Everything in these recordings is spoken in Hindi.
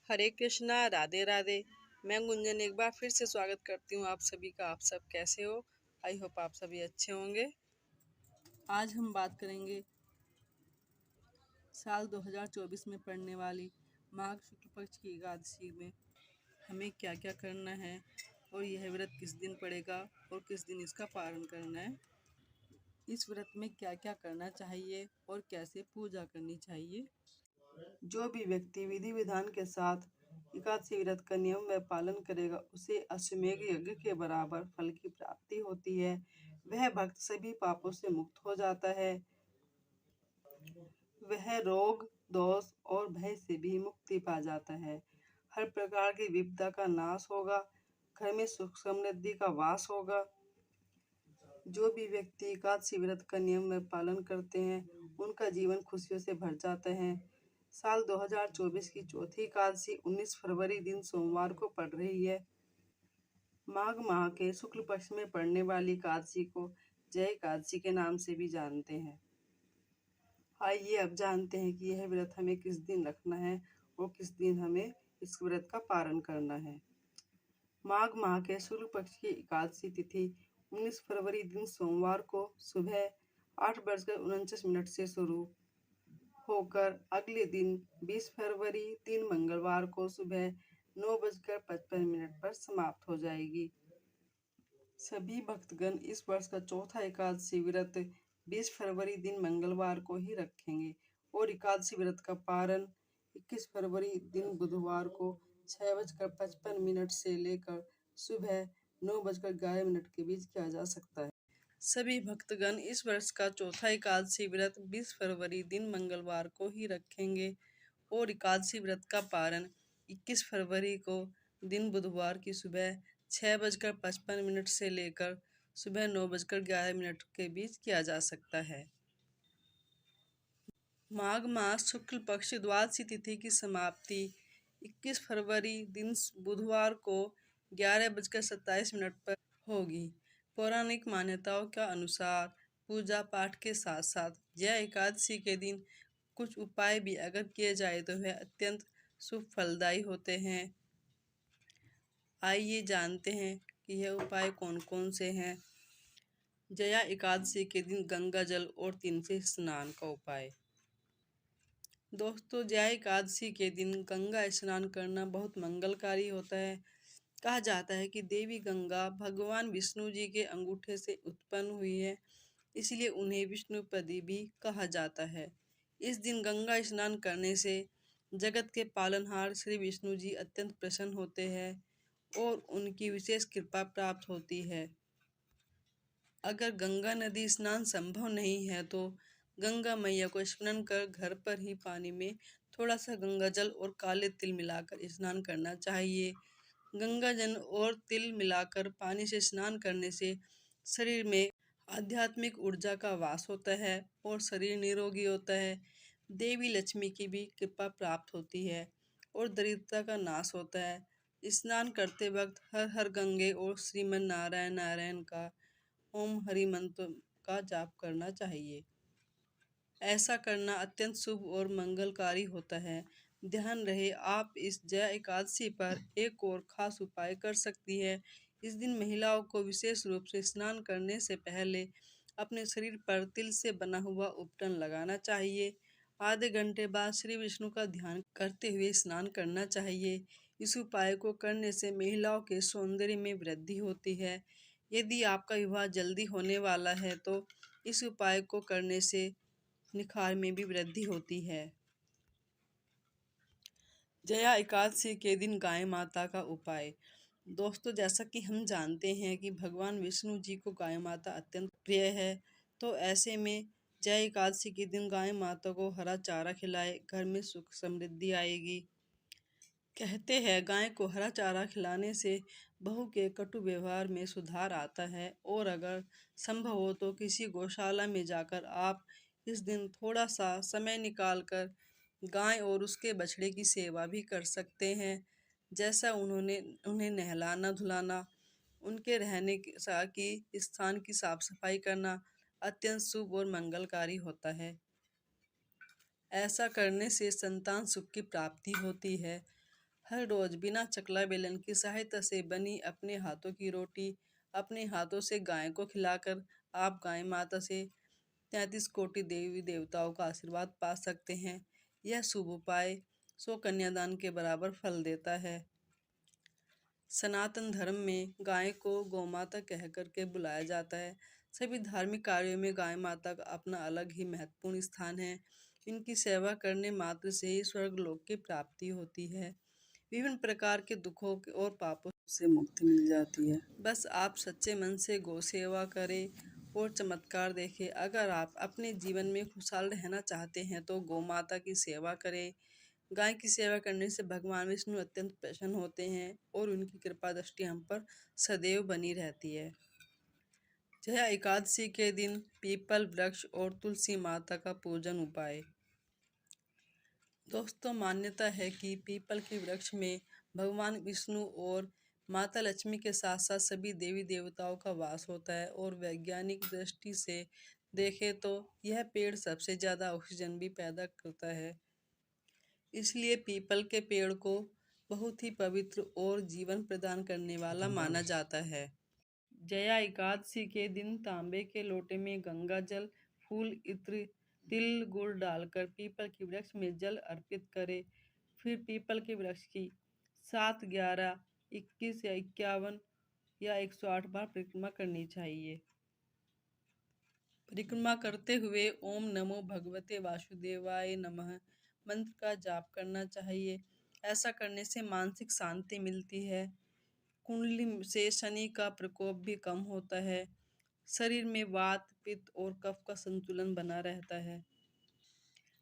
हरे कृष्णा, राधे राधे। मैं गुंजन एक बार फिर से स्वागत करती हूँ आप सभी का। आप सब कैसे हो? आई होप आप सभी अच्छे होंगे। आज हम बात करेंगे साल 2024 में पड़ने वाली माघ शुक्ल पक्ष की एकादशी में हमें क्या क्या करना है और यह व्रत किस दिन पड़ेगा और किस दिन इसका पारण करना है। इस व्रत में क्या क्या करना चाहिए और कैसे पूजा करनी चाहिए। जो भी व्यक्ति विधि विधान के साथ एकादशी व्रत का नियम व पालन करेगा उसे अश्वमेघ यज्ञ के बराबर फल की प्राप्ति होती है। वह भक्त सभी पापों से मुक्त हो जाता है। वह रोग दोष और भय से भी मुक्ति पा जाता है। हर प्रकार की विपदा का नाश होगा। घर में सुख समृद्धि का वास होगा। जो भी व्यक्ति एकादशी व्रत का नियम व पालन करते हैं उनका जीवन खुशियों से भर जाता है। साल 2024 की चौथी एकादशी 19 फरवरी दिन सोमवार को पड़ रही है। माघ माह के शुक्ल पक्ष में पड़ने वाली एकादशी को जय एकादशी के नाम से भी जानते हैं। आइए अब जानते हैं कि यह व्रत हमें किस दिन रखना है और किस दिन हमें इस व्रत का पारण करना है। माघ माह के शुक्ल पक्ष की एकादशी तिथि 19 फरवरी दिन सोमवार को सुबह 8:49 से शुरू होकर अगले दिन 20 फरवरी दिन मंगलवार को सुबह 9:55 पर समाप्त हो जाएगी। सभी भक्तगण इस वर्ष का चौथा एकादशी व्रत 20 फरवरी दिन मंगलवार को ही रखेंगे और एकादशी व्रत का पारण 21 फरवरी दिन बुधवार को 6:55 से लेकर सुबह 9:11 के बीच किया जा सकता है। सभी भक्तगण इस वर्ष का चौथा एकादशी व्रत 20 फरवरी दिन मंगलवार को ही रखेंगे और एकादशी व्रत का पारण 21 फरवरी को दिन बुधवार की सुबह 6:55 से लेकर सुबह 9:11 के बीच किया जा सकता है। माघ मास शुक्ल पक्ष द्वादशी तिथि की समाप्ति 21 फरवरी दिन बुधवार को 11:27 पर होगी। पौराणिक मान्यताओं के अनुसार पूजा पाठ के साथ साथ जय एकादशी के दिन कुछ उपाय भी अगर किए जाए तो वह अत्यंत शुभ फलदायी होते हैं। आइए जानते हैं कि यह उपाय कौन कौन से हैं। जया एकादशी के दिन गंगा जल और तिल से स्नान का उपाय। दोस्तों, जया एकादशी के दिन गंगा स्नान करना बहुत मंगलकारी होता है। कहा जाता है कि देवी गंगा भगवान विष्णु जी के अंगूठे से उत्पन्न हुई है, इसलिए उन्हें विष्णुपदी भी कहा जाता है। इस दिन गंगा स्नान करने से जगत के पालनहार श्री विष्णु जी अत्यंत प्रसन्न होते हैं और उनकी विशेष कृपा प्राप्त होती है। अगर गंगा नदी स्नान संभव नहीं है तो गंगा मैया को स्मरण कर घर पर ही पानी में थोड़ा सा गंगा जल और काले तिल मिलाकर स्नान करना चाहिए। गंगा जल और तिल मिलाकर पानी से स्नान करने से शरीर में आध्यात्मिक ऊर्जा का वास होता है और शरीर निरोगी होता है। देवी लक्ष्मी की भी कृपा प्राप्त होती है और दरिद्रता का नाश होता है। स्नान करते वक्त हर हर गंगे और श्रीमन नारायण नारायण का ओम हरि मंत्र का जाप करना चाहिए। ऐसा करना अत्यंत शुभ और मंगलकारी होता है। ध्यान रहे, आप इस जया एकादशी पर एक और खास उपाय कर सकती है। इस दिन महिलाओं को विशेष रूप से स्नान करने से पहले अपने शरीर पर तिल से बना हुआ उपटन लगाना चाहिए। आधे घंटे बाद श्री विष्णु का ध्यान करते हुए स्नान करना चाहिए। इस उपाय को करने से महिलाओं के सौंदर्य में वृद्धि होती है। यदि आपका विवाह जल्दी होने वाला है तो इस उपाय को करने से निखार में भी वृद्धि होती है। जया एकादशी के दिन गाय माता का उपाय। दोस्तों, जैसा कि हम जानते हैं कि भगवान विष्णु जी को गाय माता अत्यंत प्रिय है, तो ऐसे में जया एकादशी के दिन गाय माता को हरा चारा खिलाए, घर में सुख समृद्धि आएगी। कहते हैं गाय को हरा चारा खिलाने से बहू के कटु व्यवहार में सुधार आता है और अगर संभव हो तो किसी गौशाला में जाकर आप इस दिन थोड़ा सा समय निकालकर गाय और उसके बछड़े की सेवा भी कर सकते हैं। जैसा उन्हें नहलाना धुलाना, उनके रहने की स्थान की साफ सफाई करना अत्यंत शुभ और मंगलकारी होता है। ऐसा करने से संतान सुख की प्राप्ति होती है। हर रोज बिना चकला बेलन की सहायता से बनी अपने हाथों की रोटी अपने हाथों से गाय को खिलाकर आप गाय माता से 33 कोटि देवी देवताओं का आशीर्वाद पा सकते हैं। यह शुभ उपाय 100 कन्यादान के बराबर फल देता है। सनातन धर्म में गाय को गौमाता कह करके बुलाया जाता है। सभी धार्मिक कार्यों में गाय माता का अपना अलग ही महत्वपूर्ण स्थान है। इनकी सेवा करने मात्र से ही स्वर्ग लोक की प्राप्ति होती है। विभिन्न प्रकार के दुखों और पापों से मुक्ति मिल जाती है। बस आप सच्चे मन से गौ सेवा करें और चमत्कार देखें। अगर आप अपने जीवन में खुशहाल रहना चाहते हैं तो गौ माता की सेवा करें। गाय की सेवा करने से भगवान विष्णु अत्यंत प्रसन्न होते हैं और उनकी कृपा दृष्टि हम पर सदैव बनी रहती है। जया एकादशी के दिन पीपल वृक्ष और तुलसी माता का पूजन उपाय। दोस्तों, मान्यता है कि पीपल के वृक्ष में भगवान विष्णु और माता लक्ष्मी के साथ साथ सभी देवी देवताओं का वास होता है और वैज्ञानिक दृष्टि से देखें तो यह पेड़ सबसे ज़्यादा ऑक्सीजन भी पैदा करता है। इसलिए पीपल के पेड़ को बहुत ही पवित्र और जीवन प्रदान करने वाला माना जाता है। जया एकादशी के दिन तांबे के लोटे में गंगा जल, फूल, इत्र, तिल, गुड़ डालकर पीपल के वृक्ष में जल अर्पित करें। फिर पीपल के वृक्ष की 7, 11, 21 या 51 या 108 बार परिक्रमा करनी चाहिए। परिक्रमा करते हुए ओम नमो भगवते वासुदेवाय नमः मंत्र का जाप करना चाहिए। ऐसा करने से मानसिक शांति मिलती है। कुंडली से शनि का प्रकोप भी कम होता है। शरीर में वात, पित्त और कफ का संतुलन बना रहता है।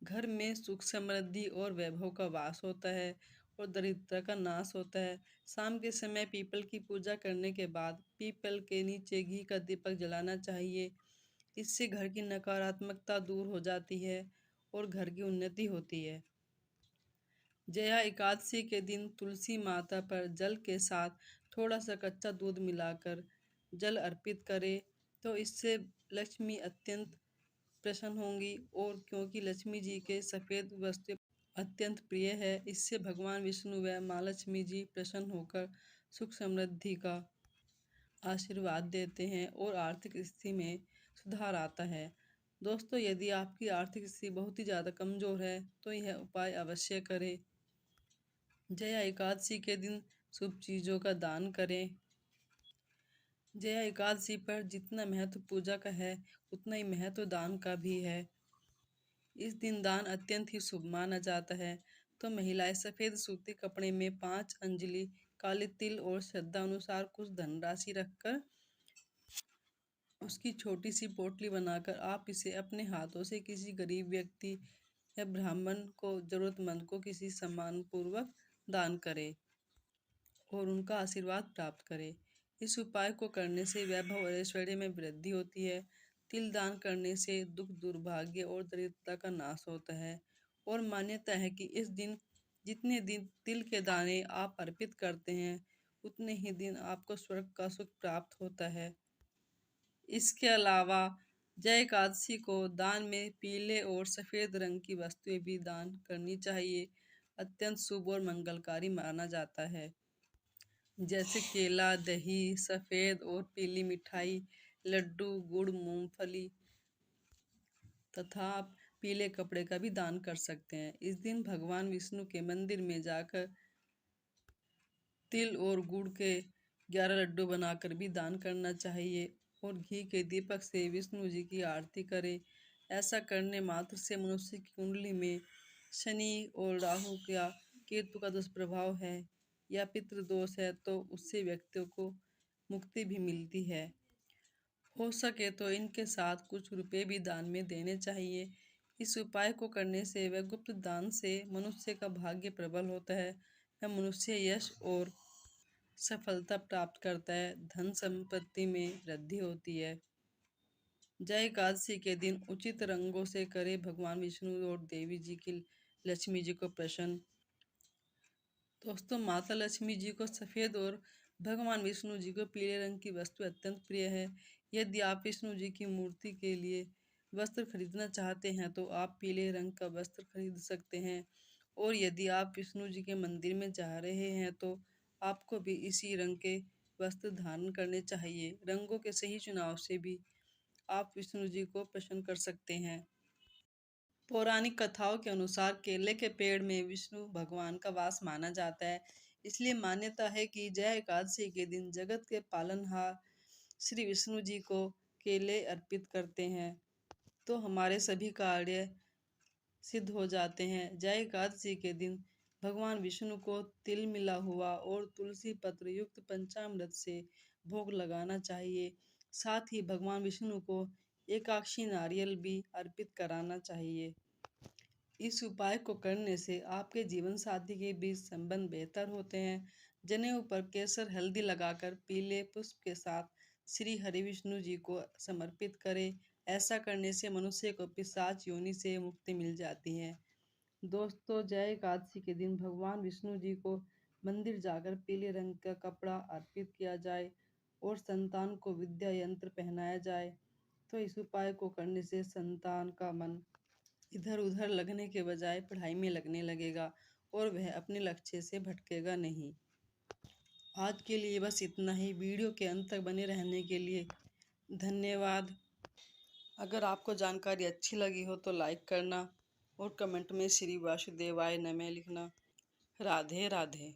घर में सुख, समृद्धि और वैभव का वास होता है और दरिद्रता का नाश होता है। शाम के समय पीपल की पूजा करने के बाद पीपल के नीचे घी का दीपक जलाना चाहिए। इससे घर की नकारात्मकता दूर हो जाती है और घर की उन्नति होती है। जया एकादशी के दिन तुलसी माता पर जल के साथ थोड़ा सा कच्चा दूध मिलाकर जल अर्पित करें तो इससे लक्ष्मी अत्यंत प्रसन्न होंगी और क्योंकि लक्ष्मी जी के सफ़ेद वस्त्र अत्यंत प्रिय है, इससे भगवान विष्णु व माँ लक्ष्मी जी प्रसन्न होकर सुख समृद्धि का आशीर्वाद देते हैं और आर्थिक स्थिति में सुधार आता है। दोस्तों, यदि आपकी आर्थिक स्थिति बहुत ही ज़्यादा कमज़ोर है तो यह उपाय अवश्य करें। जया एकादशी के दिन शुभ चीज़ों का दान करें। जया एकादशी पर जितना महत्व पूजा का है उतना ही महत्व दान का भी है। इस दिन दान अत्यंत ही शुभ माना जाता है। तो महिलाएं सफ़ेद सूती कपड़े में 5 अंजलि काले तिल और श्रद्धा अनुसार कुछ धनराशि रखकर उसकी छोटी सी पोटली बनाकर आप इसे अपने हाथों से किसी गरीब व्यक्ति या ब्राह्मण को, जरूरतमंद को किसी सम्मानपूर्वक दान करें और उनका आशीर्वाद प्राप्त करें। इस उपाय को करने से वैभव और ऐश्वर्य में वृद्धि होती है। तिल दान करने से दुख, दुर्भाग्य और दरिद्रता का नाश होता है और मान्यता है कि इस दिन जितने दिन तिल के दाने आप अर्पित करते हैं उतने ही दिन आपको स्वर्ग का सुख प्राप्त होता है। इसके अलावा जय एकादशी को दान में पीले और सफ़ेद रंग की वस्तुएं भी दान करनी चाहिए। अत्यंत शुभ और मंगलकारी माना जाता है। जैसे केला, दही, सफ़ेद और पीली मिठाई, लड्डू, गुड़, मूंगफली तथा आप पीले कपड़े का भी दान कर सकते हैं। इस दिन भगवान विष्णु के मंदिर में जाकर तिल और गुड़ के 11 लड्डू बनाकर भी दान करना चाहिए और घी के दीपक से विष्णु जी की आरती करें। ऐसा करने मात्र से मनुष्य की कुंडली में शनि और राहु या केतु का दुष्प्रभाव है या पितृदोष है तो उससे व्यक्तियों को मुक्ति भी मिलती है। हो सके तो इनके साथ कुछ रुपए भी दान में देने चाहिए। इस उपाय को करने से व गुप्त दान से मनुष्य का भाग्य प्रबल होता है। वह मनुष्य यश और सफलता प्राप्त करता है। धन संपत्ति में वृद्धि होती है। जय एकादशी के दिन उचित रंगों से करें भगवान विष्णु और देवी जी की लक्ष्मी जी को प्रसन्न। दोस्तों, माता लक्ष्मी जी को सफ़ेद और भगवान विष्णु जी को पीले रंग की वस्तु अत्यंत प्रिय है। यदि आप विष्णु जी की मूर्ति के लिए वस्त्र खरीदना चाहते हैं तो आप पीले रंग का वस्त्र खरीद सकते हैं और यदि आप विष्णु जी के मंदिर में जा रहे हैं तो आपको भी इसी रंग के वस्त्र धारण करने चाहिए। रंगों के सही चुनाव से भी आप विष्णु जी को प्रसन्न कर सकते हैं। पौराणिक कथाओं के अनुसार केले के पेड़ में विष्णु भगवान का वास माना जाता है। इसलिए मान्यता है कि जया एकादशी के दिन जगत के पालनहार श्री विष्णु जी को केले अर्पित करते हैं तो हमारे सभी कार्य सिद्ध हो जाते हैं। जय एकादशी के दिन भगवान विष्णु को तिल मिला हुआ और तुलसी पत्र युक्त पंचामृत से भोग लगाना चाहिए। साथ ही भगवान विष्णु को एकाक्षी नारियल भी अर्पित कराना चाहिए। इस उपाय को करने से आपके जीवन साथी के बीच संबंध बेहतर होते हैं। जनेऊ पर केसर हल्दी लगाकर पीले पुष्प के साथ श्री हरि विष्णु जी को समर्पित करें। ऐसा करने से मनुष्य को पिशाच योनि से मुक्ति मिल जाती है। दोस्तों, जय एकादशी के दिन भगवान विष्णु जी को मंदिर जाकर पीले रंग का कपड़ा अर्पित किया जाए और संतान को विद्या यंत्र पहनाया जाए तो इस उपाय को करने से संतान का मन इधर उधर लगने के बजाय पढ़ाई में लगने लगेगा और वह अपने लक्ष्य से भटकेगा नहीं। आज के लिए बस इतना ही। वीडियो के अंत तक बने रहने के लिए धन्यवाद। अगर आपको जानकारी अच्छी लगी हो तो लाइक करना और कमेंट में श्री वासुदेवाय नमः लिखना। राधे राधे।